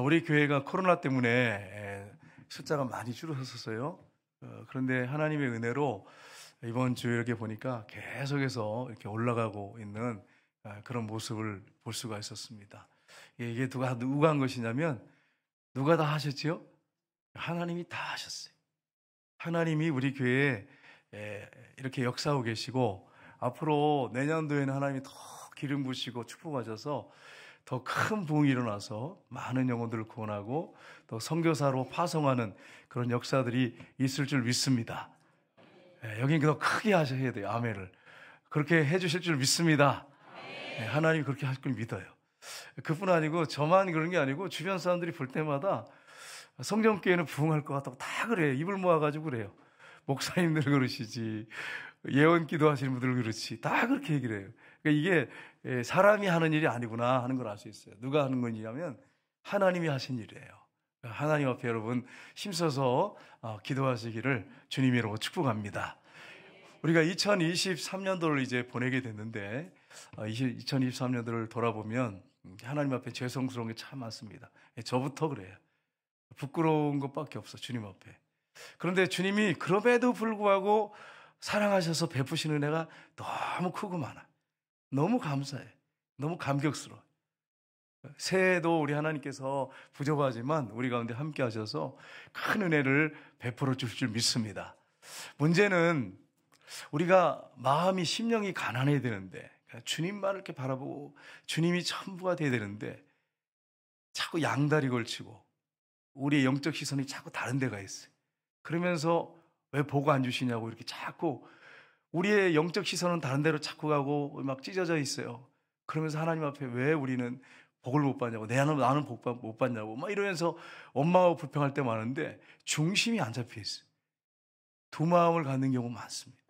우리 교회가 코로나 때문에 숫자가 많이 줄어섰어요. 그런데 하나님의 은혜로 이번 주 이렇게 보니까 계속해서 이렇게 올라가고 있는 그런 모습을 볼 수가 있었습니다. 이게 누가 한 것이냐면 누가 다 하셨지요? 하나님이 다 하셨어요. 하나님이 우리 교회에 이렇게 역사하고 계시고 앞으로 내년도에는 하나님이 더 기름 부으시고 축복하셔서 더 큰 부흥이 일어나서 많은 영혼들을 구원하고 또 선교사로 파송하는 그런 역사들이 있을 줄 믿습니다. 여긴 더 크게 하셔야 돼요. 아멘을. 그렇게 해주실 줄 믿습니다. 하나님이 그렇게 하실 줄 믿어요. 그뿐 아니고 저만 그런 게 아니고 주변 사람들이 볼 때마다 성전교회는 부흥할 것 같다고 다 그래요. 입을 모아가지고 그래요. 목사님들 그러시지, 예언 기도하시는 분들 그렇지, 다 그렇게 얘기를 해요. 그러니까 이게 사람이 하는 일이 아니구나 하는 걸 알 수 있어요. 누가 하는 거냐면 하나님이 하신 일이에요. 하나님 앞에 여러분 힘써서 기도하시기를 주님으로 축복합니다. 우리가 2023년도를 이제 보내게 됐는데 2023년도를 돌아보면 하나님 앞에 죄송스러운 게 참 많습니다. 저부터 그래요. 부끄러운 것밖에 없어, 주님 앞에. 그런데 주님이 그럼에도 불구하고 사랑하셔서 베푸시는 은혜가 너무 크고 많아. 너무 감사해. 너무 감격스러워. 새해에도 우리 하나님께서 부족하지만 우리 가운데 함께 하셔서 큰 은혜를 베풀어 주실 줄 믿습니다. 문제는 우리가 마음이 심령이 가난해야 되는데 주님만 이렇게 바라보고 주님이 전부가 돼야 되는데 자꾸 양다리 걸치고 우리의 영적 시선이 자꾸 다른 데가 있어요. 그러면서 왜 복 안 주시냐고 이렇게 자꾸 우리의 영적 시선은 다른 데로 자꾸 가고 막 찢어져 있어요. 그러면서 하나님 앞에 왜 우리는 복을 못 받냐고, 나는 복 못 받냐고 막 이러면서 원망하고 불평할 때 많은데 중심이 안 잡혀 있어요. 두 마음을 갖는 경우 많습니다.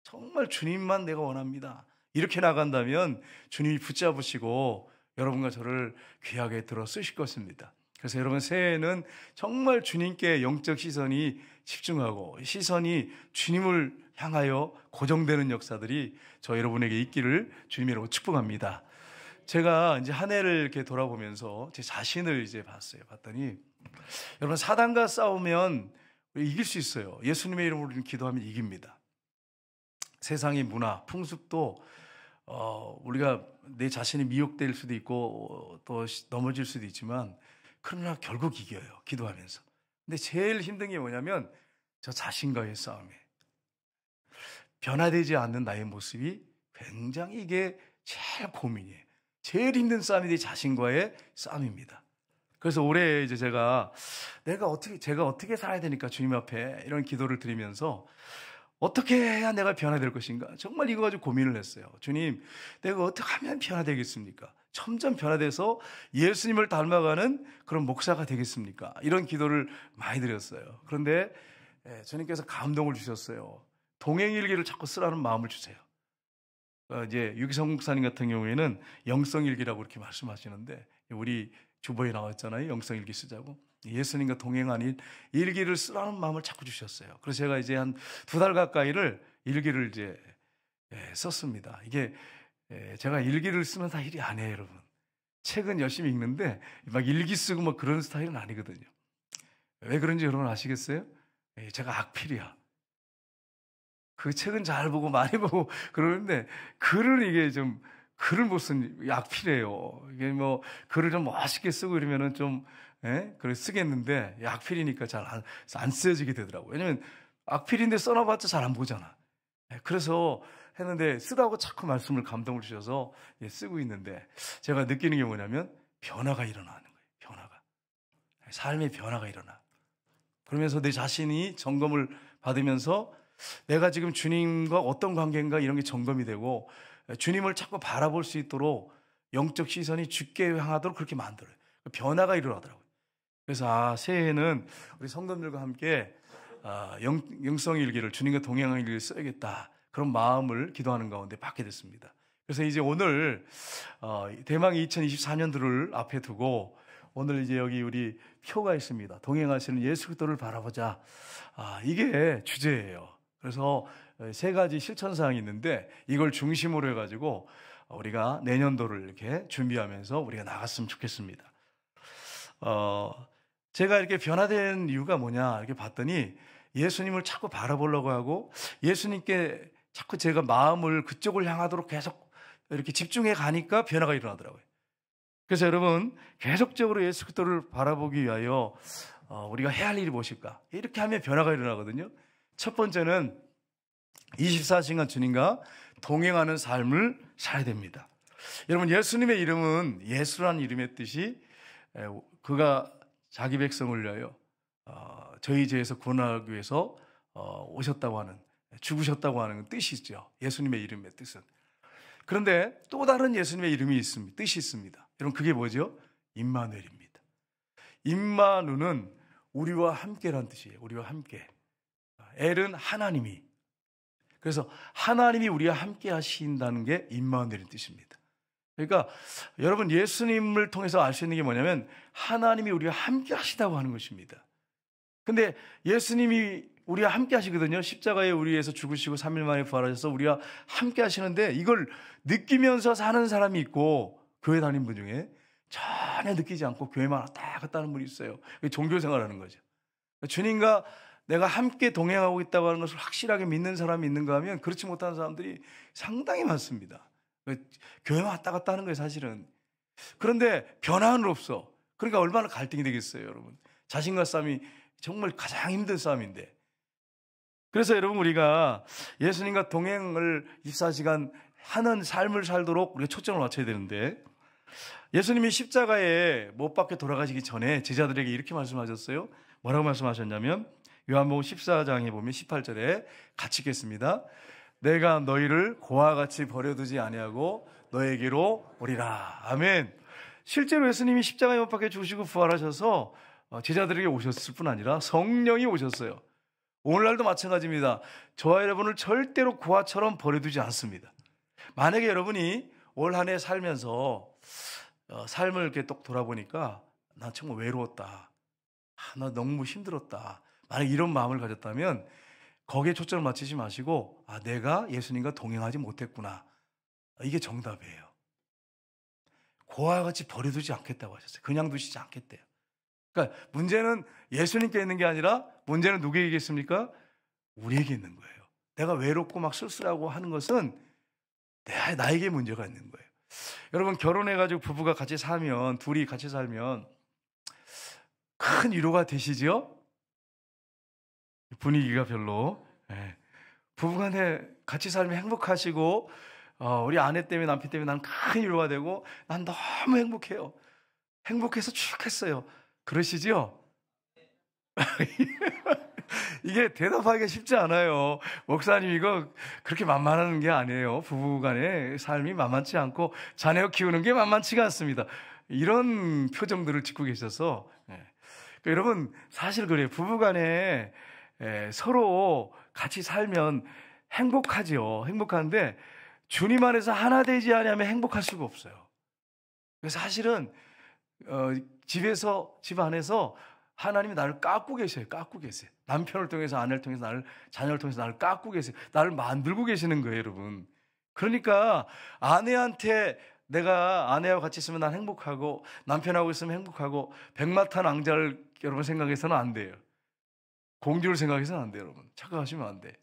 정말 주님만 내가 원합니다. 이렇게 나간다면 주님이 붙잡으시고 여러분과 저를 귀하게 들어 쓰실 것입니다. 그래서 여러분 새해에는 정말 주님께 영적 시선이 집중하고 시선이 주님을 향하여 고정되는 역사들이 저 여러분에게 있기를 주님으로 축복합니다. 제가 이제 한 해를 이렇게 돌아보면서 제 자신을 이제 봤더니 여러분 사단과 싸우면 이길 수 있어요. 예수님의 이름으로 기도하면 이깁니다. 세상의 문화, 풍습도 우리가 내 자신이 미혹될 수도 있고 또 넘어질 수도 있지만 그러나 결국 이겨요. 기도하면서. 근데 제일 힘든 게 뭐냐면 저 자신과의 싸움이에요. 변화되지 않는 나의 모습이 굉장히 이게 제일 고민이에요. 제일 힘든 싸움이 내 자신과의 싸움입니다. 그래서 올해 이제 제가 어떻게 살아야 되니까 주님 앞에 이런 기도를 드리면서 어떻게 해야 내가 변화될 것인가? 정말 이거 가지고 고민을 했어요. 주님, 내가 어떻게 하면 변화되겠습니까? 점점 변화돼서 예수님을 닮아가는 그런 목사가 되겠습니까? 이런 기도를 많이 드렸어요. 그런데 주님께서 감동을 주셨어요. 동행일기를 자꾸 쓰라는 마음을 주세요. 이제 유기성 목사님 같은 경우에는 영성일기라고 이렇게 말씀하시는데 우리 주보에 나왔잖아요. 영성일기 쓰자고. 예수님과 동행한 일기를 쓰라는 마음을 자꾸 주셨어요. 그래서 제가 이제 한 2달 가까이를 일기를 이제 썼습니다. 이게 제가 일기를 쓰면 다 일이 안 해요, 여러분. 책은 열심히 읽는데 막 일기 쓰고 막 그런 스타일은 아니거든요. 왜 그런지 여러분 아시겠어요? 제가 악필이야. 그 책은 잘 보고 많이 보고 그러는데 글을 못 쓴 악필이에요. 이게 뭐 글을 좀 멋있게 쓰고 이러면은 좀 글을 쓰겠는데 악필이니까 잘 안 쓰여지게 되더라고요. 왜냐면 악필인데 써놔봤자 잘 안 보잖아. 그래서 했는데 쓰라고 자꾸 말씀을 감동을 주셔서 쓰고 있는데 제가 느끼는 게 뭐냐면 변화가 일어나는 거예요. 변화가. 삶의 변화가 일어나. 그러면서 내 자신이 점검을 받으면서 내가 지금 주님과 어떤 관계인가 이런 게 점검이 되고 주님을 자꾸 바라볼 수 있도록 영적 시선이 주께 향하도록 그렇게 만들어요. 변화가 일어나더라고요. 그래서 새해에는 우리 성도들과 함께 영성일기를, 주님과 동행하는 일기를 써야겠다, 그런 마음을 기도하는 가운데 받게 됐습니다. 그래서 이제 오늘 대망의 2024년도를 앞에 두고 오늘 이제 여기 우리 표가 있습니다. 동행하시는 예수 그리스도를 바라보자. 이게 주제예요. 그래서 3가지 실천사항이 있는데 이걸 중심으로 해가지고 우리가 내년도를 이렇게 준비하면서 우리가 나갔으면 좋겠습니다. 제가 이렇게 변화된 이유가 뭐냐 이렇게 봤더니 예수님을 자꾸 바라보려고 하고 예수님께 자꾸 제가 마음을 그쪽을 향하도록 계속 이렇게 집중해 가니까 변화가 일어나더라고요. 그래서 여러분 계속적으로 예수 그리스도를 바라보기 위하여 우리가 해야 할 일이 무엇일까? 이렇게 하면 변화가 일어나거든요. 첫 번째는 24시간 주님과 동행하는 삶을 살아야 됩니다. 여러분 예수님의 이름은 예수라는 이름의 뜻이 그가 자기 백성을 위하여 저희 죄에서 구원하기 위해서 오셨다고 하는 죽으셨다고 하는 뜻이 있죠. 예수님의 이름의 뜻은. 그런데 또 다른 예수님의 이름이 있습니다. 뜻이 있습니다. 여러분 그게 뭐죠? 임마누엘입니다. 임마누는 우리와 함께라는 뜻이에요. 우리와 함께. 엘은 하나님이. 그래서 하나님이 우리와 함께 하신다는 게 임마누엘의 뜻입니다. 그러니까 여러분 예수님을 통해서 알 수 있는 게 뭐냐면 하나님이 우리와 함께 하시다고 하는 것입니다. 근데 예수님이 우리와 함께 하시거든요. 십자가에 우리 위해서 죽으시고 3일 만에 부활하셔서 우리와 함께 하시는데 이걸 느끼면서 사는 사람이 있고 교회 다니는 분 중에 전혀 느끼지 않고 교회만 왔다 갔다 하는 분이 있어요. 종교 생활하는 거죠. 주님과 내가 함께 동행하고 있다고 하는 것을 확실하게 믿는 사람이 있는가 하면 그렇지 못한 사람들이 상당히 많습니다. 교회만 왔다 갔다 하는 거예요, 사실은. 그런데 변화는 없어. 그러니까 얼마나 갈등이 되겠어요, 여러분. 자신과 싸움이 정말 가장 힘든 싸움인데. 그래서 여러분 우리가 예수님과 동행을 24시간 하는 삶을 살도록 우리가 초점을 맞춰야 되는데 예수님이 십자가에 못 박혀 돌아가시기 전에 제자들에게 이렇게 말씀하셨어요. 뭐라고 말씀하셨냐면 요한복음 14장에 보면 18절에 같이 읽겠습니다. 내가 너희를 고와 같이 버려두지 아니하고 너에게로 오리라. 아멘. 실제로 예수님이 십자가에 못 박혀 죽으시고 부활하셔서 제자들에게 오셨을 뿐 아니라 성령이 오셨어요. 오늘날도 마찬가지입니다. 저와 여러분을 절대로 고아처럼 버려두지 않습니다. 만약에 여러분이 올 한 해 살면서 삶을 이렇게 똑 돌아보니까 난 정말 외로웠다. 나 너무 힘들었다. 만약 이런 마음을 가졌다면 거기에 초점을 맞추지 마시고 내가 예수님과 동행하지 못했구나. 이게 정답이에요. 고아와 같이 버려두지 않겠다고 하셨어요. 그냥 두시지 않겠대요. 그러니까 문제는 예수님께 있는 게 아니라 문제는 누구에게 있습니까? 우리에게 있는 거예요. 내가 외롭고 막 쓸쓸하고 하는 것은 나에게 문제가 있는 거예요. 여러분 결혼해가지고 부부가 같이 살면 둘이 같이 살면 큰 위로가 되시죠? 분위기가 별로. 부부간에 같이 살면 행복하시고 우리 아내 때문에 남편 때문에 나는 큰 위로가 되고 난 너무 행복해요. 행복해서 축했어요. 그러시죠? 이게 대답하기가 쉽지 않아요. 목사님 이거 그렇게 만만한 게 아니에요. 부부간의 삶이 만만치 않고 자녀 키우는 게 만만치가 않습니다. 이런 표정들을 짓고 계셔서 여러분 사실 그래요. 부부간에 서로 같이 살면 행복하죠. 행복한데 주님 안에서 하나 되지 않으면 행복할 수가 없어요. 사실은 집 안에서 하나님이 나를 깎고 계세요. 깎고 계세요. 남편을 통해서 아내를 통해서 자녀를 통해서 나를 깎고 계세요. 나를 만들고 계시는 거예요, 여러분. 그러니까 아내한테 내가 아내와 같이 있으면 난 행복하고 남편하고 있으면 행복하고 백마탄 왕자를 여러분 생각해서는 안 돼요. 공주를 생각해서는 안 돼요, 여러분. 착각하시면 안 돼.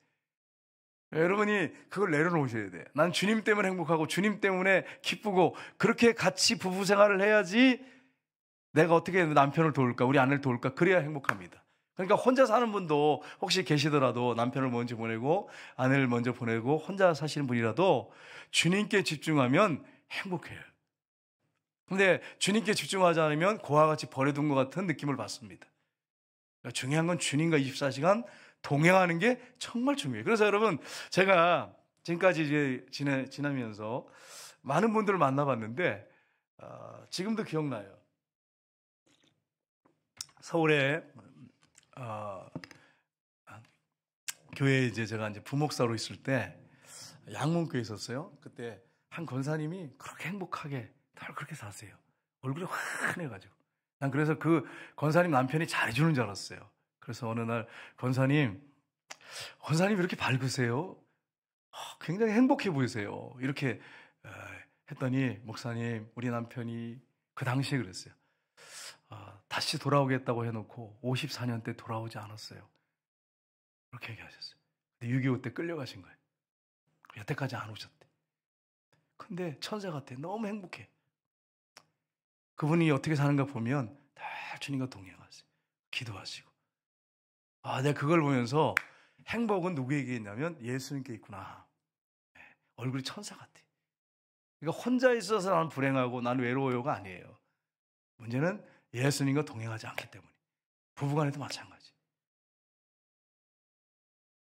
여러분이 그걸 내려놓으셔야 돼. 난 주님 때문에 행복하고 주님 때문에 기쁘고 그렇게 같이 부부 생활을 해야지 내가 어떻게 남편을 도울까, 우리 아내를 도울까, 그래야 행복합니다. 그러니까 혼자 사는 분도 혹시 계시더라도 남편을 먼저 보내고 아내를 먼저 보내고 혼자 사시는 분이라도 주님께 집중하면 행복해요. 근데 주님께 집중하지 않으면 고와 같이 버려둔 것 같은 느낌을 받습니다. 그러니까 중요한 건 주님과 24시간 동행하는 게 정말 중요해요. 그래서 여러분 제가 지금까지 이제 지나면서 많은 분들을 만나봤는데 지금도 기억나요. 서울에 교회에 이제 제가 이제 부목사로 있을 때 양문교에 있었어요. 그때 한 권사님이 그렇게 행복하게 늘 그렇게 사세요. 얼굴이 환해가지고. 난 그래서 그 권사님 남편이 잘해주는 줄 알았어요. 그래서 어느 날 권사님 이렇게 밝으세요? 굉장히 행복해 보이세요. 이렇게 했더니 목사님 우리 남편이 그 당시에 그랬어요. 다시 돌아오겠다고 해놓고 54년 때 돌아오지 않았어요. 그렇게 얘기하셨어요. 6.25 때 끌려가신 거예요. 여태까지 안 오셨대. 근데 천사 같아. 너무 행복해. 그분이 어떻게 사는가 보면 다 주님과 동행하세요. 기도하시고. 내가 그걸 보면서 행복은 누구에게 있냐면 예수님께 있구나. 얼굴이 천사 같아. 그러니까 혼자 있어서 나는 불행하고 나는 외로워요가 아니에요. 문제는 예수님과 동행하지 않기 때문에. 부부간에도 마찬가지.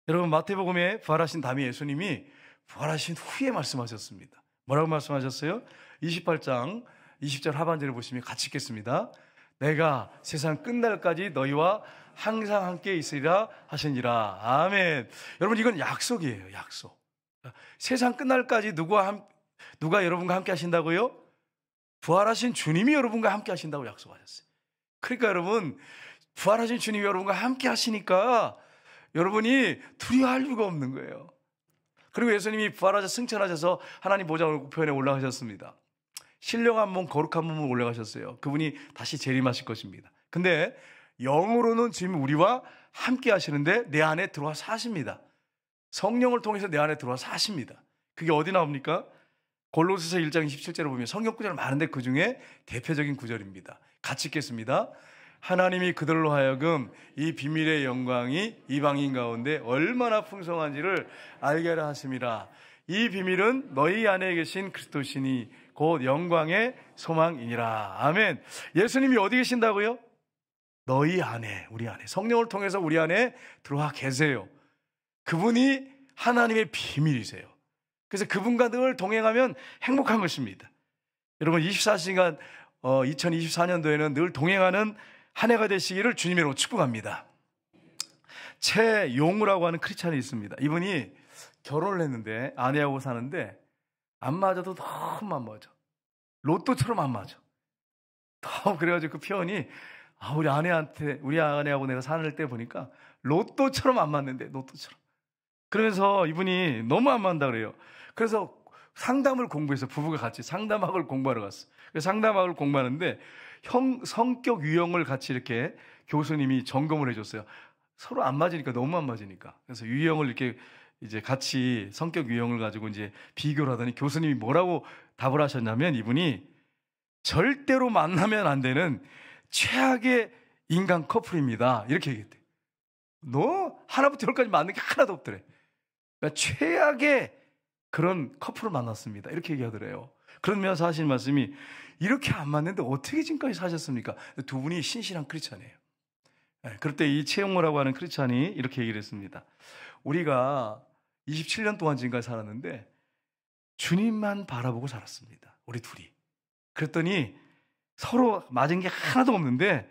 여러분 마태복음에 부활하신 다음에 예수님이 부활하신 후에 말씀하셨습니다. 뭐라고 말씀하셨어요? 28장 20절 하반절을 보시면 같이 읽겠습니다. 내가 세상 끝날까지 너희와 항상 함께 있으리라 하시니라. 아멘. 여러분 이건 약속이에요. 약속. 세상 끝날까지 누가 여러분과 함께 하신다고요? 부활하신 주님이 여러분과 함께 하신다고 약속하셨어요. 그러니까 여러분 부활하신 주님이 여러분과 함께 하시니까 여러분이 두려워할 이유가 없는 거예요. 그리고 예수님이 부활하셔 승천하셔서 하나님 보좌 우편에 올라가셨습니다. 신령한 몸 거룩한 몸으로 올라가셨어요. 그분이 다시 재림하실 것입니다. 근데 영으로는 지금 우리와 함께 하시는데 내 안에 들어와 사십니다. 성령을 통해서 내 안에 들어와 사십니다. 그게 어디 나옵니까? 골로새서 1장 27절을 보면 성경 구절 많은데 그 중에 대표적인 구절입니다. 같이 읽겠습니다. 하나님이 그들로 하여금 이 비밀의 영광이 이방인 가운데 얼마나 풍성한지를 알게 하려 하심이라. 이 비밀은 너희 안에 계신 그리스도시니 곧 영광의 소망이니라. 아멘. 예수님이 어디 계신다고요? 너희 안에, 우리 안에. 성령을 통해서 우리 안에 들어와 계세요. 그분이 하나님의 비밀이세요. 그래서 그분과 늘 동행하면 행복한 것입니다. 여러분 24시간 2024년도에는 늘 동행하는 한 해가 되시기를 주님으로 축복합니다. 최용우라고 하는 크리스찬이 있습니다. 이분이 결혼을 했는데 아내하고 사는데 안 맞아도 너무 안 맞아. 로또처럼 안 맞아. 너무 그래가지고 그 표현이 우리 아내하고 내가 사는 때 보니까 로또처럼 안 맞는데 로또처럼. 그러면서 이분이 너무 안 맞는다 그래요. 그래서 상담을 공부해서 부부가 같이 상담학을 공부하러 갔어. 그래서 상담학을 공부하는데 성격 유형을 같이 이렇게 교수님이 점검을 해줬어요. 서로 안 맞으니까 너무 안 맞으니까. 그래서 유형을 이렇게 이제 같이 성격 유형을 가지고 이제 비교를 하더니 교수님이 뭐라고 답을 하셨냐면 이분이 절대로 만나면 안 되는 최악의 인간 커플입니다. 이렇게 얘기했대. 너 하나부터 열까지 맞는 게 하나도 없더래. 그러니까 최악의 그런 커플을 만났습니다. 이렇게 얘기하더래요. 그러면서 하신 말씀이 이렇게 안 맞는데 어떻게 지금까지 사셨습니까? 두 분이 신실한 크리스찬이에요. 그럴 때 이 최용모라고 하는 크리스찬이 이렇게 얘기를 했습니다. 우리가 27년 동안 지금까지 살았는데 주님만 바라보고 살았습니다. 우리 둘이. 그랬더니 서로 맞은 게 하나도 없는데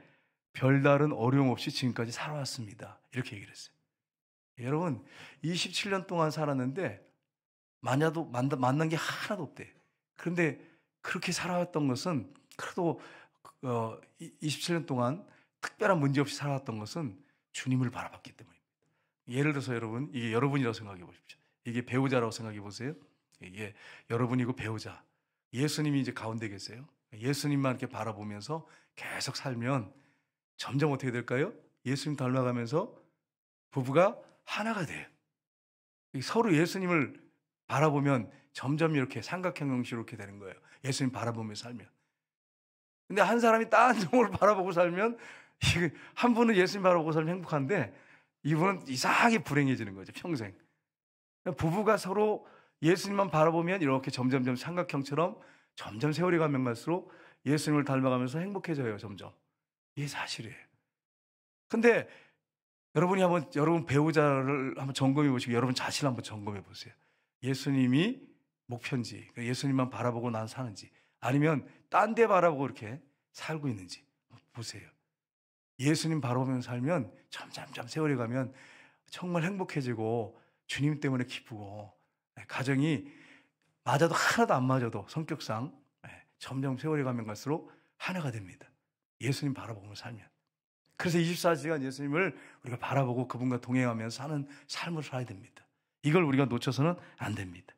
별다른 어려움 없이 지금까지 살아왔습니다. 이렇게 얘기를 했어요. 여러분 27년 동안 살았는데 만난 게 하나도 없대. 그런데 그렇게 살아왔던 것은 그래도 27년 동안 특별한 문제 없이 살아왔던 것은 주님을 바라봤기 때문입니다. 예를 들어서 여러분, 이게 여러분이라고 생각해 보십시오. 이게 배우자라고 생각해 보세요. 이게 여러분이고 배우자. 예수님이 이제 가운데 계세요. 예수님만 이렇게 바라보면서 계속 살면 점점 어떻게 될까요? 예수님 닮아가면서 부부가 하나가 돼요. 서로 예수님을 바라보면 점점 이렇게 삼각형 형식으로 이렇게 되는 거예요. 예수님 바라보면서 살면. 근데 한 사람이 딴 종을 바라보고 살면 한 분은 예수님 바라보고 살면 행복한데 이분은 이상하게 불행해지는 거죠. 평생. 부부가 서로 예수님만 바라보면 이렇게 점점점 삼각형처럼 점점 세월이 가면 갈수록 예수님을 닮아가면서 행복해져요. 점점. 이게 사실이에요. 근데 여러분 배우자를 한번 점검해 보시고 여러분 자신을 한번 점검해 보세요. 예수님이 목표인지, 예수님만 바라보고 난 사는지, 아니면 딴 데 바라보고 이렇게 살고 있는지 보세요. 예수님 바라보면서 살면 점점 세월이 가면 정말 행복해지고 주님 때문에 기쁘고 가정이 맞아도 하나도 안 맞아도 성격상 점점 세월이 가면 갈수록 하나가 됩니다. 예수님 바라보면서 살면. 그래서 24시간 예수님을 우리가 바라보고 그분과 동행하면서 사는 삶을 살아야 됩니다. 이걸 우리가 놓쳐서는 안 됩니다.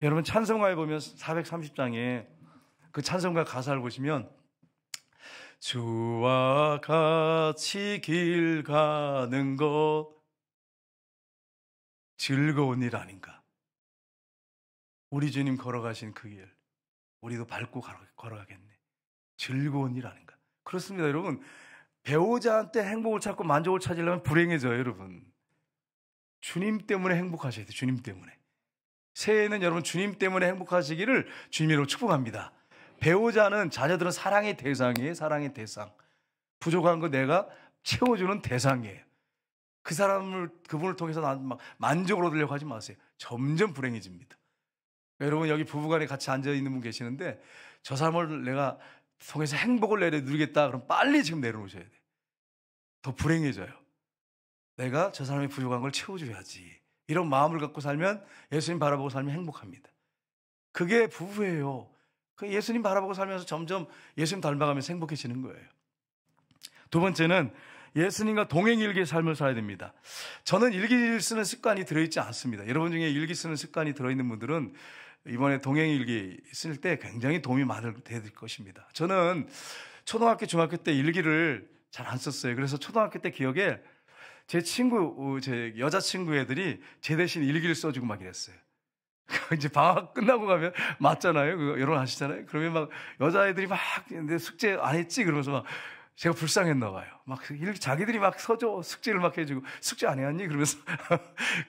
여러분 찬송가에 보면 430장에 그 찬송가 가사를 보시면 주와 같이 길 가는 것 즐거운 일 아닌가? 우리 주님 걸어가신 그 길, 우리도 밟고 걸어가겠네. 즐거운 일 아닌가? 그렇습니다, 여러분. 배우자한테 행복을 찾고 만족을 찾으려면 불행해져요, 여러분. 주님 때문에 행복하셔야 돼요, 주님 때문에. 새해에는 여러분 주님 때문에 행복하시기를 주님으로 축복합니다. 배우자는 자녀들은 사랑의 대상이에요, 사랑의 대상. 부족한 거 내가 채워주는 대상이에요. 그분을 통해서 막 만족을 얻으려고 하지 마세요. 점점 불행해집니다. 여러분, 여기 부부간에 같이 앉아있는 분 계시는데, 저 사람을 내가 통해서 행복을 누리겠다 그럼 빨리 지금 내려놓으셔야 돼요. 더 불행해져요. 내가 저 사람의 부족한 걸 채워줘야지. 이런 마음을 갖고 살면, 예수님 바라보고 살면 행복합니다. 그게 부부예요. 그 예수님 바라보고 살면서 점점 예수님 닮아가면서 행복해지는 거예요. 두 번째는 예수님과 동행일기의 삶을 살아야 됩니다. 저는 일기를 쓰는 습관이 들어있지 않습니다. 여러분 중에 일기 쓰는 습관이 들어있는 분들은 이번에 동행일기 쓸 때 굉장히 도움이 많이 될 것입니다. 저는 초등학교, 중학교 때 일기를 잘 안 썼어요. 그래서 초등학교 때 기억에 제 여자친구 애들이 제 대신 일기를 써주고 막 이랬어요. 이제 방학 끝나고 가면 맞잖아요. 그거 여러분 아시잖아요. 그러면 막 여자애들이 막 내 숙제 안 했지? 그러면서 막 제가 불쌍했나 봐요. 막 자기들이 막 서줘 숙제를 막 해주고 숙제 안 해왔니? 그러면서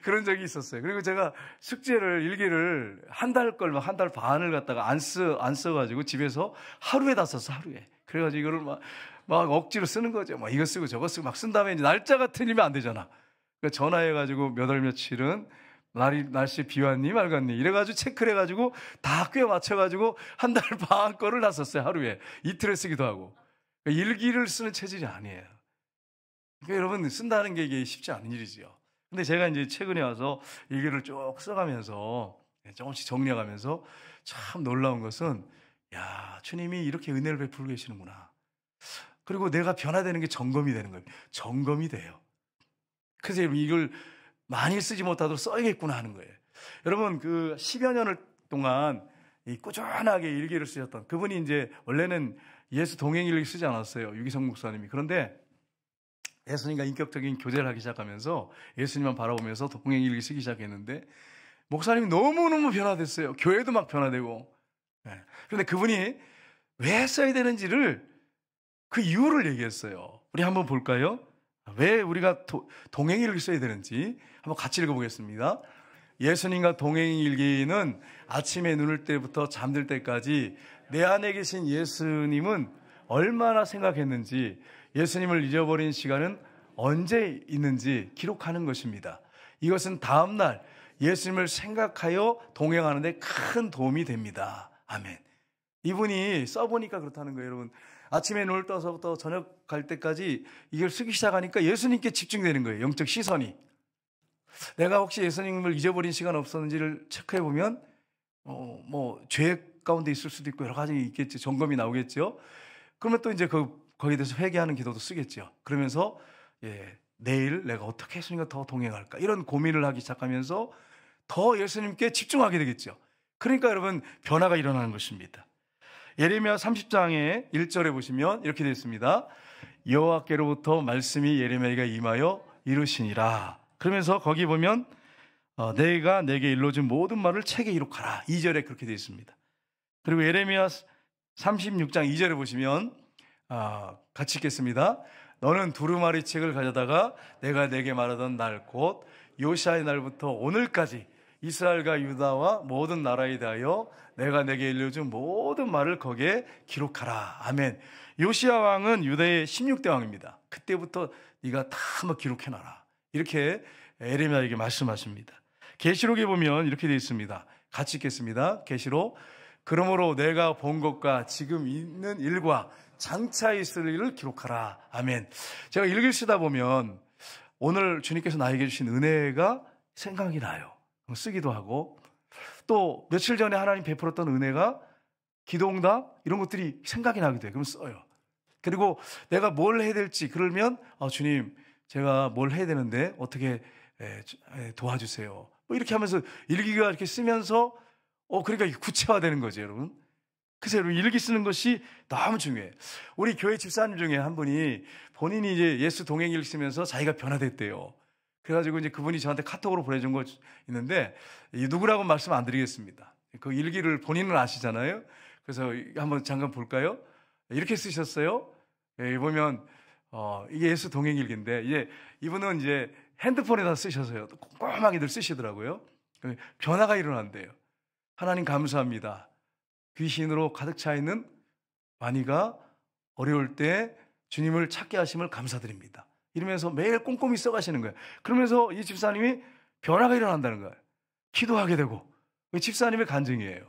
그런 적이 있었어요. 그리고 제가 일기를 한 달 걸 막 한 달 반을 갖다가 안 써가지고 집에서 하루에 다 썼어, 하루에. 그래가지고 이거를 막 억지로 쓰는 거죠. 막 이거 쓰고 저거 쓰고 막 쓴 다음에 이제 날짜가 틀리면 안 되잖아. 그러니까 전화해가지고 몇 월 며칠은 날씨 비 왔니 맑았니 이래가지고 체크를 해가지고 다 꽤 맞춰가지고 한 달 반 거를 다 썼어요, 하루에. 이틀에 쓰기도 하고. 일기를 쓰는 체질이 아니에요. 그러니까 여러분, 쓴다는 게 이게 쉽지 않은 일이지요. 근데 제가 이제 최근에 와서 일기를 쭉 써가면서 조금씩 정리해가면서 참 놀라운 것은, 야, 주님이 이렇게 은혜를 베풀고 계시는구나. 그리고 내가 변화되는 게 점검이 되는 거예요. 점검이 돼요. 그래서 이걸 많이 쓰지 못하도록 써야겠구나 하는 거예요. 여러분, 그 10여 년을 동안 꾸준하게 일기를 쓰셨던 그분이 이제 원래는 예수 동행일기 쓰지 않았어요, 유기성 목사님이. 그런데 예수님과 인격적인 교제를 하기 시작하면서 예수님만 바라보면서 동행일기 쓰기 시작했는데 목사님이 너무너무 변화됐어요. 교회도 막 변화되고. 그런데 그분이 왜 써야 되는지를, 그 이유를 얘기했어요. 우리 한번 볼까요? 왜 우리가 동행일기 써야 되는지 한번 같이 읽어보겠습니다. 예수님과 동행일기는 아침에 눈을 때부터 잠들 때까지 내 안에 계신 예수님은 얼마나 생각했는지, 예수님을 잊어버린 시간은 언제 있는지 기록하는 것입니다. 이것은 다음날 예수님을 생각하여 동행하는 데 큰 도움이 됩니다. 아멘. 이분이 써보니까 그렇다는 거예요, 여러분. 아침에 눈을 떠서부터 저녁 갈 때까지 이걸 쓰기 시작하니까 예수님께 집중되는 거예요, 영적 시선이. 내가 혹시 예수님을 잊어버린 시간 없었는지를 체크해보면 죄 가운데 있을 수도 있고 여러 가지 있겠지. 점검이 나오겠죠. 그러면 또 이제 거기에 대해서 회개하는 기도도 쓰겠죠. 그러면서 내일 내가 어떻게 예수님과 더 동행할까, 이런 고민을 하기 시작하면서 더 예수님께 집중하게 되겠죠. 그러니까 여러분, 변화가 일어나는 것입니다. 예레미야 30장의 1절에 보시면 이렇게 되어 있습니다. 여호와께로부터 말씀이 예레미야에게 임하여 이르시니라. 그러면서 거기 보면 내가 내게 일러준 모든 말을 책에 기록하라. 2절에 그렇게 되어 있습니다. 그리고 예레미야 36장 2절에 보시면 같이 읽겠습니다. 너는 두루마리 책을 가져다가 내가 내게 말하던 날, 곧 요시아의 날부터 오늘까지 이스라엘과 유다와 모든 나라에 대하여 내가 내게 일러준 모든 말을 거기에 기록하라. 아멘. 요시아 왕은 유다의 16대 왕입니다. 그때부터 네가 다 한번 기록해놔라. 이렇게 예레미야에게 말씀하십니다. 계시록에 보면 이렇게 되어 있습니다. 같이 읽겠습니다. 계시록. 그러므로 내가 본 것과 지금 있는 일과 장차 있을 일을 기록하라. 아멘. 제가 읽으시다 보면 오늘 주님께서 나에게 주신 은혜가 생각이 나요. 쓰기도 하고, 또 며칠 전에 하나님 베풀었던 은혜가, 기도응답, 이런 것들이 생각이 나게 돼요. 그럼 써요. 그리고 내가 뭘 해야 될지, 그러면 주님, 제가 뭘 해야 되는데 어떻게 도와주세요. 뭐 이렇게 하면서 일기가 이렇게 쓰면서 그러니까 구체화되는 거죠, 여러분. 그래서 여러분 일기 쓰는 것이 너무 중요해요. 우리 교회 집사님 중에 한 분이 본인이 이제 예수 동행일 쓰면서 자기가 변화됐대요. 그래가지고 이제 그분이 저한테 카톡으로 보내준 거 있는데 누구라고 말씀 안 드리겠습니다. 그 일기를 본인은 아시잖아요. 그래서 한번 잠깐 볼까요? 이렇게 쓰셨어요. 예, 보면 이게 예수 동행일기인데 이제 이분은 이제 핸드폰에다 쓰셔서요. 꼼꼼하게들 쓰시더라고요. 변화가 일어난대요. 하나님 감사합니다. 귀신으로 가득 차 있는 마니가 어려울 때 주님을 찾게 하심을 감사드립니다. 이러면서 매일 꼼꼼히 써가시는 거예요. 그러면서 이 집사님이 변화가 일어난다는 거예요. 기도하게 되고. 집사님의 간증이에요.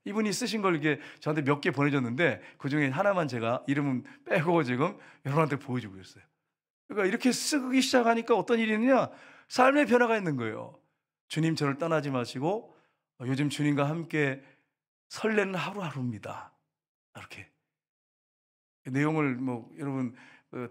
이분이 쓰신 걸 이게 저한테 몇 개 보내줬는데 그 중에 하나만 제가 이름은 빼고 지금 여러분한테 보여주고 있어요. 그러니까 이렇게 쓰기 시작하니까 어떤 일이 있느냐? 삶의 변화가 있는 거예요. 주님 저를 떠나지 마시고 요즘 주님과 함께 설레는 하루하루입니다. 이렇게 내용을 뭐 여러분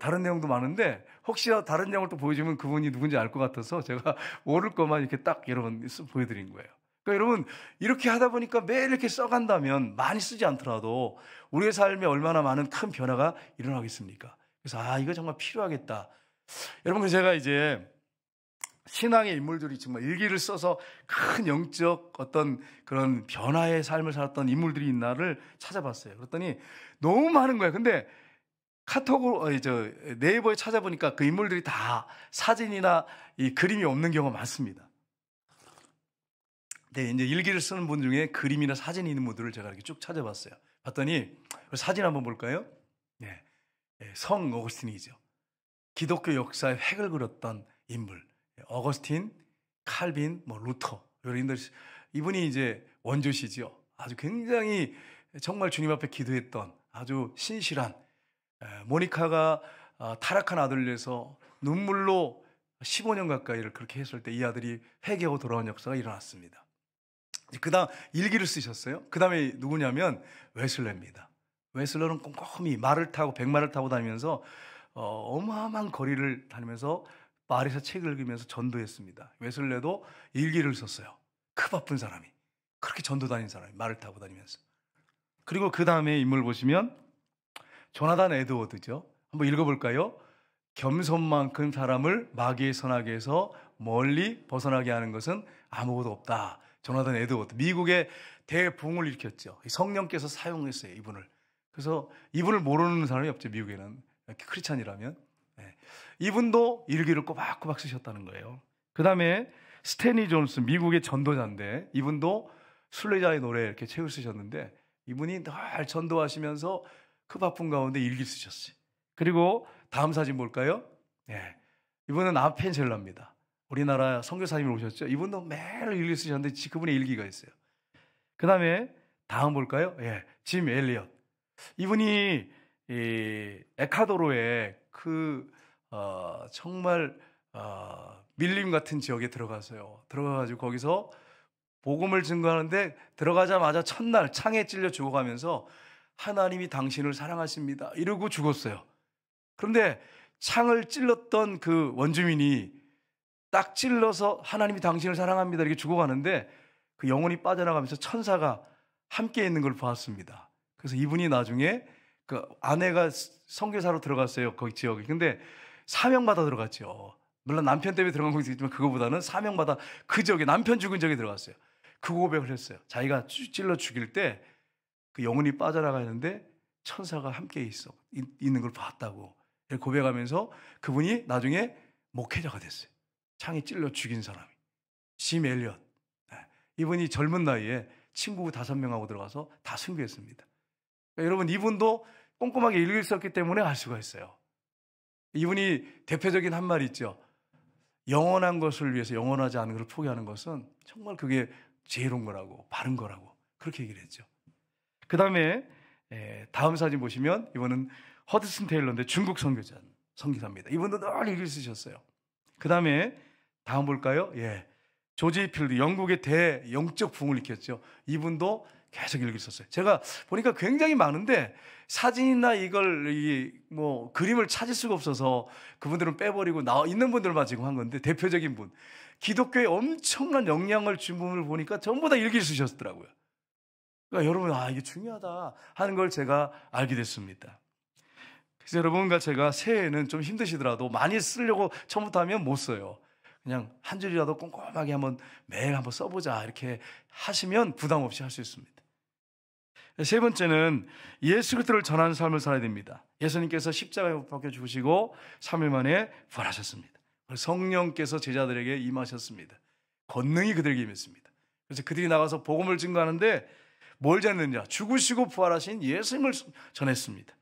다른 내용도 많은데 혹시나 다른 내용을 또 보여주면 그분이 누군지 알 것 같아서 제가 모를 것만 이렇게 딱 여러분 보여드린 거예요. 그러니까 여러분 이렇게 하다 보니까 매일 이렇게 써간다면 많이 쓰지 않더라도 우리의 삶에 얼마나 많은 큰 변화가 일어나겠습니까? 그래서 이거 정말 필요하겠다. 여러분 그래서 제가 이제 신앙의 인물들이 정말 일기를 써서 큰 영적 어떤 그런 변화의 삶을 살았던 인물들이 있나를 찾아봤어요. 그랬더니 너무 많은 거예요. 근데 카톡으로 네이버에 찾아보니까 그 인물들이 다 사진이나 이 그림이 없는 경우가 많습니다. 네, 이제 일기를 쓰는 분 중에 그림이나 사진이 있는 분들을 제가 이렇게 쭉 찾아봤어요. 봤더니 사진 한번 볼까요? 네, 성 어거스틴이죠. 기독교 역사의 획을 그렸던 인물. 어거스틴, 칼빈, 루터 이분이 이제 원조시죠. 아주 굉장히 정말 주님 앞에 기도했던 아주 신실한 모니카가 타락한 아들을 위해서 눈물로 15년 가까이를 그렇게 했을 때 이 아들이 회개하고 돌아온 역사가 일어났습니다. 그 다음 일기를 쓰셨어요. 그 다음에 누구냐면 웨슬레입니다. 웨슬레는 꼼꼼히 백마를 타고 다니면서 어마어마한 거리를 다니면서 말에서 책을 읽으면서 전도했습니다. 웨슬레도 일기를 썼어요. 크 바쁜 사람이 그렇게 전도 다닌 사람이 말을 타고 다니면서. 그리고 그 다음에 인물 보시면 조나단 에드워드죠. 한번 읽어볼까요? 겸손만큼 사람을 마귀의 선악에 서 멀리 벗어나게 하는 것은 아무것도 없다. 조나단 에드워드, 미국의 대부흥을 일으켰죠. 성령께서 사용했어요, 이분을. 그래서 이분을 모르는 사람이 없죠, 미국에는. 크리스찬이라면. 네. 이분도 일기를 꼬박꼬박 쓰셨다는 거예요. 그 다음에 스테니 존슨, 미국의 전도자인데 이분도 순례자의 노래 이렇게 책을 쓰셨는데 이분이 늘 전도하시면서 그 바쁜 가운데 일기를 쓰셨어요. 그리고 다음 사진 볼까요? 네. 이분은 아펜젤러입니다. 우리나라 선교사님이 오셨죠. 이분도 매일 일기 쓰셨는데 그분의 일기가 있어요. 그 다음에 다음 볼까요? 예, 짐 엘리엇. 이분이 에콰도르의 정말 밀림 같은 지역에 들어가가지고 거기서 복음을 증거하는데 들어가자마자 첫날 창에 찔려 죽어가면서 하나님이 당신을 사랑하십니다 이러고 죽었어요. 그런데 창을 찔렀던 그 원주민이 딱 찔러서 하나님이 당신을 사랑합니다 이렇게 죽어가는데 그 영혼이 빠져나가면서 천사가 함께 있는 걸 보았습니다. 그래서 이분이 나중에 그 아내가 선교사로 들어갔어요, 거기 지역에. 근데 사명받아 들어갔죠. 물론 남편 때문에 들어간 것도 있지만 그거보다는 사명받아 그 지역에 남편 죽은 지역에 들어갔어요. 그 고백을 했어요. 자기가 찔러 죽일 때 그 영혼이 빠져나가는데 천사가 함께 있는 걸 봤다고 고백하면서 그분이 나중에 목회자가 됐어요. 창에 찔러 죽인 사람이 짐 엘리엇. 이분이 젊은 나이에 친구 5명하고 들어가서 다 순교했습니다. 그러니까 여러분 이분도 꼼꼼하게 일기를 썼기 때문에 알 수가 있어요. 이분이 대표적인 한 말이 있죠. 영원한 것을 위해서 영원하지 않은 것을 포기하는 것은 정말 그게 지혜로운 거라고 바른 거라고 그렇게 얘기를 했죠. 그 다음에 다음 사진 보시면 이분은 허드슨 테일러인데 중국 선교사입니다. 이분도 늘 일기를 쓰셨어요. 그 다음에 다음 볼까요? 예, 조지 필드, 영국의 대영적 부흥을 일으켰죠. 이분도 계속 일기를 썼어요. 제가 보니까 굉장히 많은데 사진이나 그림을 찾을 수가 없어서 그분들은 빼버리고 있는 분들만 지금 한 건데 대표적인 분, 기독교에 엄청난 영향을 준 분을 보니까 전부 다 일기를 쓰셨더라고요. 그러니까 여러분, 이게 중요하다 하는 걸 제가 알게 됐습니다. 그래서 여러분과 제가 새해에는 좀 힘드시더라도 많이 쓰려고 처음부터 하면 못 써요. 그냥 한 줄이라도 꼼꼼하게 매일 한번 써보자 이렇게 하시면 부담 없이 할 수 있습니다. 세 번째는 예수 그리스도를 전하는 삶을 살아야 됩니다. 예수님께서 십자가에 못 박혀 죽으시고 3일 만에 부활하셨습니다. 성령께서 제자들에게 임하셨습니다. 권능이 그들에게 임했습니다. 그래서 그들이 나가서 복음을 증거하는데 뭘 전했느냐? 죽으시고 부활하신 예수님을 전했습니다.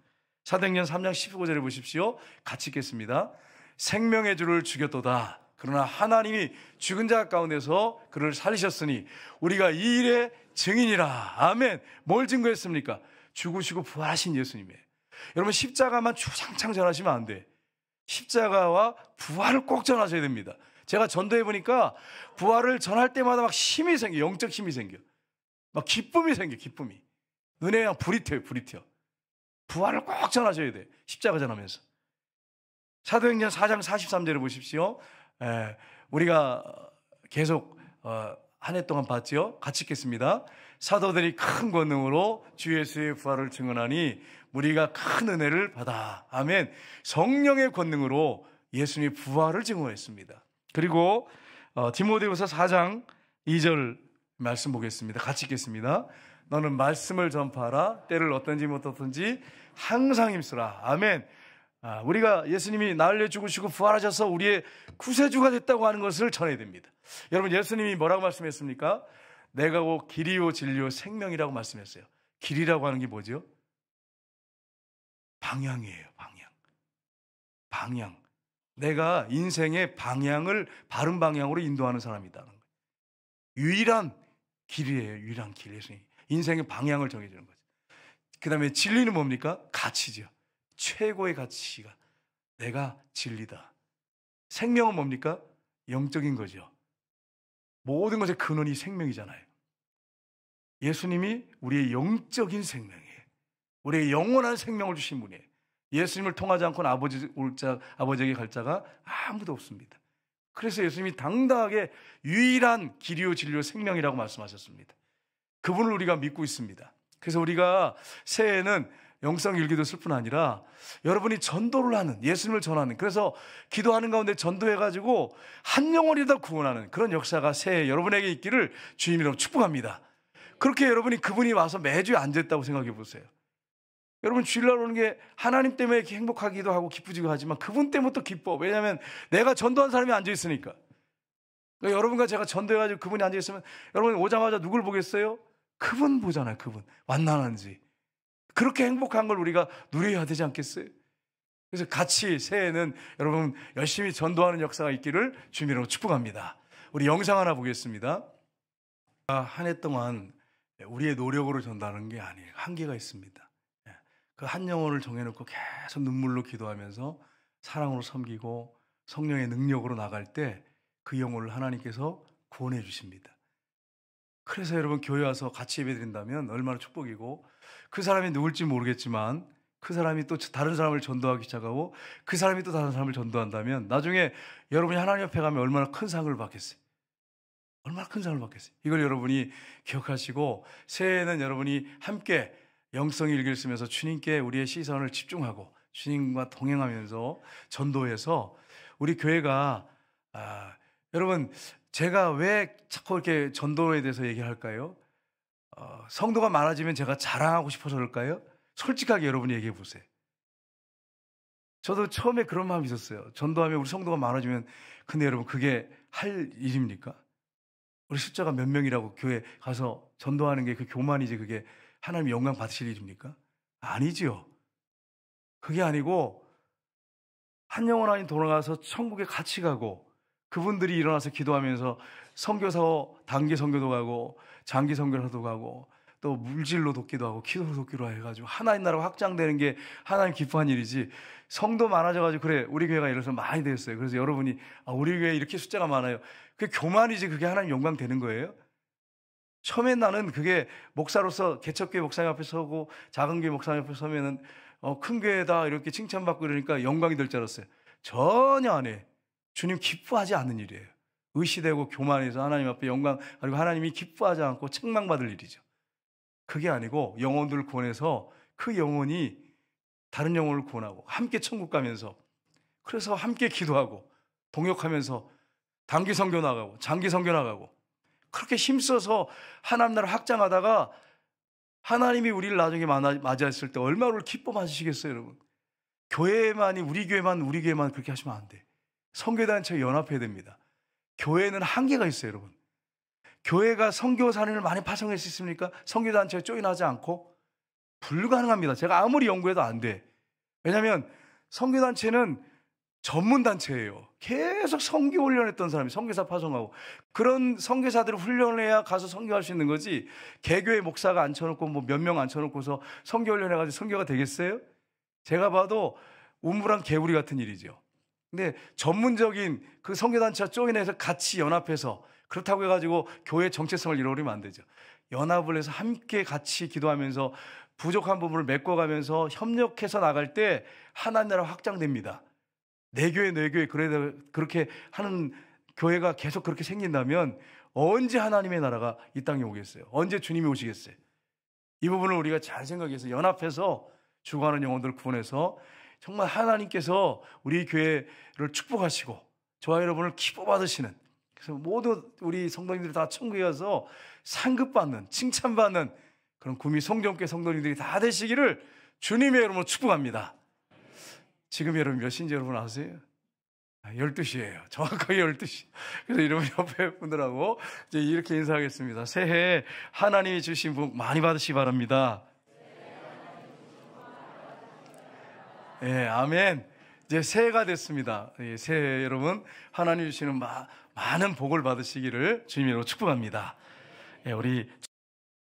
사도행전 3장 15절에 보십시오. 같이 읽겠습니다. 생명의 주를 죽였도다. 그러나 하나님이 죽은 자 가운데서 그를 살리셨으니 우리가 이 일의 증인이라. 아멘. 뭘 증거했습니까? 죽으시고 부활하신 예수님이에요. 여러분, 십자가만 주창창 전하시면 안 돼. 십자가와 부활을 꼭 전하셔야 됩니다. 제가 전도해 보니까 부활을 전할 때마다 막 힘이 생겨. 영적 힘이 생겨. 막 기쁨이 생겨. 기쁨이. 눈에 그냥 불이 튀어요. 불이 튀어. 부활을 꼭 전하셔야 돼. 십자가 전하면서. 사도행전 4장 43절을 보십시오. 우리가 계속 한 해 동안 봤죠. 같이 읽겠습니다. 사도들이 큰 권능으로 주 예수의 부활을 증언하니 우리가 큰 은혜를 받아. 아멘. 성령의 권능으로 예수님의 부활을 증언했습니다. 그리고 디모데후서 4장 2절 말씀 보겠습니다. 같이 읽겠습니다. 너는 말씀을 전파하라. 때를 어떤지 못어떤지 항상 힘쓰라. 아멘. 우리가 예수님이 나를 위해 죽으시고 부활하셔서 우리의 구세주가 됐다고 하는 것을 전해야 됩니다. 여러분, 예수님이 뭐라고 말씀했습니까? 내가 곧 길이요 진리요 생명이라고 말씀했어요. 길이라고 하는 게 뭐죠? 방향이에요. 방향. 내가 인생의 방향을 바른 방향으로 인도하는 사람이다는 거예요. 유일한 길이에요. 유일한 길. 예수님 인생의 방향을 정해주는 거죠. 그 다음에 진리는 뭡니까? 가치죠. 최고의 가치가 내가 진리다. 생명은 뭡니까? 영적인 거죠. 모든 것의 근원이 생명이잖아요. 예수님이 우리의 영적인 생명이에요. 우리의 영원한 생명을 주신 분이에요. 예수님을 통하지 않고는 아버지에게 갈 자가 아무도 없습니다. 그래서 예수님이 당당하게 유일한 길이요 진리요 생명이라고 말씀하셨습니다. 그분을 우리가 믿고 있습니다. 그래서 우리가 새해에는 영성 일기도 쓸 뿐 아니라 여러분이 전도를 하는, 예수님을 전하는, 그래서 기도하는 가운데 전도해가지고 한 영혼이라도 구원하는 그런 역사가 새해 여러분에게 있기를 주님이라고 축복합니다. 그렇게 여러분이 그분이 와서 매주 앉아있다고 생각해 보세요. 여러분, 주일날 오는 게 하나님 때문에 이렇게 행복하기도 하고 기쁘기도 하지만 그분 때문에 또 기뻐. 왜냐하면 내가 전도한 사람이 앉아있으니까. 그러니까 여러분과 제가 전도해가지고 그분이 앉아있으면 여러분 오자마자 누굴 보겠어요? 그분 보잖아요. 그분 완난한지. 그렇게 행복한 걸 우리가 누려야 되지 않겠어요? 그래서 같이 새해에는 여러분 열심히 전도하는 역사가 있기를 주님으로 축복합니다. 우리 영상 하나 보겠습니다. 한 해 동안 우리의 노력으로 전도하는 게 아니에요. 한계가 있습니다. 그 한 영혼을 정해놓고 계속 눈물로 기도하면서 사랑으로 섬기고 성령의 능력으로 나갈 때 그 영혼을 하나님께서 구원해 주십니다. 그래서 여러분 교회 와서 같이 예배드린다면 얼마나 축복이고, 그 사람이 누굴지 모르겠지만 그 사람이 또 다른 사람을 전도하기 시작하고 그 사람이 또 다른 사람을 전도한다면 나중에 여러분이 하나님 앞에 가면 얼마나 큰 상을 받겠어요. 얼마나 큰 상을 받겠어요. 이걸 여러분이 기억하시고 새해에는 여러분이 함께 영성 일기를 쓰면서 주님께 우리의 시선을 집중하고 주님과 동행하면서 전도해서 우리 교회가 여러분, 제가 왜 자꾸 이렇게 전도에 대해서 얘기할까요? 성도가 많아지면 제가 자랑하고 싶어서 그럴까요? 솔직하게 여러분이 얘기해 보세요. 저도 처음에 그런 마음이 있었어요. 전도하면 우리 성도가 많아지면, 근데 여러분 그게 할 일입니까? 우리 숫자가 몇 명이라고 교회 가서 전도하는 게 그 교만이지 그게 하나님 영광 받으실 일입니까? 아니지요. 그게 아니고 한 영혼 안에 돌아가서 천국에 같이 가고 그분들이 일어나서 기도하면서 선교사 단기 선교도 가고 장기 선교사도 가고 또 물질로 돕기도 하고 기도로 돕기로 해가지고 하나님 나라가 확장되는 게 하나님 기뻐한 일이지, 성도 많아져가지고 그래 우리 교회가 이래서 많이 됐어요. 그래서 여러분이 우리 교회 이렇게 숫자가 많아요. 그게 교만이지 그게 하나님 영광 되는 거예요? 처음엔 나는 그게 목사로서 개척교회 목사님 앞에 서고 작은 교회 목사님 앞에 서면은 큰 교회다 이렇게 칭찬받고 이러니까 영광이 될 줄 알았어요. 전혀 안 해. 주님 기뻐하지 않는 일이에요. 의시되고 교만해서 하나님 앞에 영광, 그리고 하나님이 기뻐하지 않고 책망받을 일이죠. 그게 아니고 영혼들을 구원해서 그 영혼이 다른 영혼을 구원하고 함께 천국 가면서, 그래서 함께 기도하고 동역하면서 단기 선교 나가고 장기 선교 나가고 그렇게 힘써서 하나님 나라를 확장하다가 하나님이 우리를 나중에 맞이했을 때 얼마나 우리를 기뻐 맞으시겠어요, 여러분. 교회만이 우리 교회만 그렇게 하시면 안 돼. 선교단체가 연합해야 됩니다. 교회는 한계가 있어요, 여러분. 교회가 선교사님을 많이 파송할 수 있습니까? 선교단체에 조인하지 않고? 불가능합니다. 제가 아무리 연구해도 안 돼. 왜냐하면 선교단체는 전문단체예요. 계속 선교 훈련했던 사람이 선교사 파송하고, 그런 선교사들을 훈련해야 가서 선교할 수 있는 거지, 개교회 목사가 앉혀놓고 뭐 몇 명 앉혀놓고서 선교 훈련해가지고 선교가 되겠어요? 제가 봐도 우물한 개구리 같은 일이죠. 근데 전문적인 그 선교단체와 조인해서 같이 연합해서, 그렇다고 해가지고 교회 정체성을 잃어버리면 안 되죠. 연합을 해서 함께 같이 기도하면서 부족한 부분을 메꿔가면서 협력해서 나갈 때 하나님 나라 확장됩니다. 내 교회 그렇게 하는 교회가 계속 그렇게 생긴다면 언제 하나님의 나라가 이 땅에 오겠어요? 언제 주님이 오시겠어요? 이 부분을 우리가 잘 생각해서 연합해서 죽어가는 영혼들을 구원해서 정말 하나님께서 우리 교회를 축복하시고 저와 여러분을 기뻐 받으시는, 그래서 모두 우리 성도님들이 다 천국에 가서 상급받는, 칭찬받는 그런 구미 성전교회 성도님들이 다 되시기를 주님의 이름으로 축복합니다. 지금 여러분 몇 시인지 여러분 아세요? 12시예요. 정확하게 12시. 그래서 여러분 옆에 분들하고 이제 이렇게 인사하겠습니다. 새해 하나님이 주신 복 많이 받으시기 바랍니다. 예, 아멘. 이제 새해가 됐습니다. 새해 여러분 하나님 주시는 많은 복을 받으시기를 주님으로 축복합니다. 예, 우리